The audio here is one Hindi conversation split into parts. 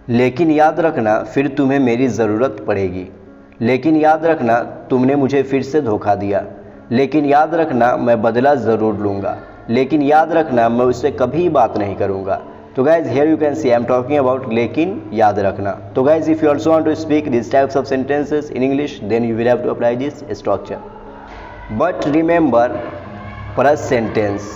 लेकिन याद रखना फिर तुम्हें मेरी ज़रूरत पड़ेगी। लेकिन याद रखना तुमने मुझे फिर से धोखा दिया। लेकिन याद रखना मैं बदला ज़रूर लूँगा। लेकिन याद रखना मैं उससे कभी बात नहीं करूँगा। तो guys here you can see I am talking about लेकिन याद रखना। तो guys if you also want to speak this types of sentences in English then you will have to apply this structure. But remember plus sentence,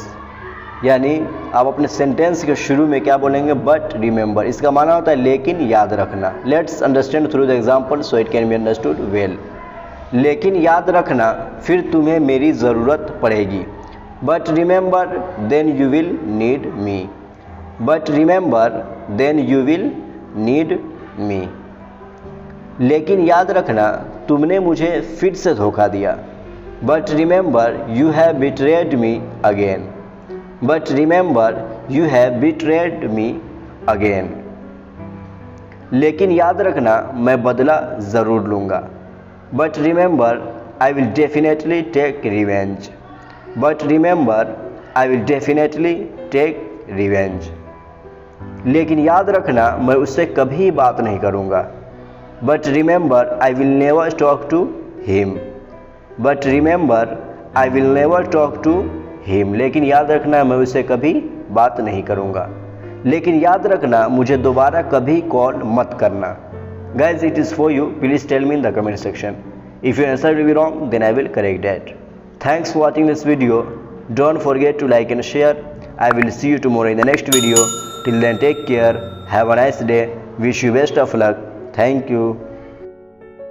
यानी आप अपने सेंटेंस के शुरू में क्या बोलेंगे, बट रिमेंबर। इसका माना होता है लेकिन याद रखना। Let's understand through the example so it can be understood well. लेकिन याद रखना फिर तुम्हें मेरी ज़रूरत पड़ेगी। But remember then you will need me. But remember then you will need me. लेकिन याद रखना तुमने मुझे फिर से धोखा दिया। But remember you have betrayed me again. But remember you have betrayed me again. लेकिन याद रखना मैं बदला ज़रूर लूँगा। But remember I will definitely take revenge. But remember I will definitely take revenge. लेकिन याद रखना मैं उससे कभी बात नहीं करूँगा। But remember I will never talk to him. But remember I will never talk to him. लेकिन याद रखना मैं उससे कभी बात नहीं करूँगा। लेकिन याद रखना मुझे दोबारा कभी कॉल मत करना। Guys, it is for you. Please tell me in the comment section. If your answer will be wrong, then I will correct that. Thanks for watching this video. Don't forget to like and share. I will see you tomorrow in the next video. Till then, take care. Have a nice day. Wish you best of luck. Thank you.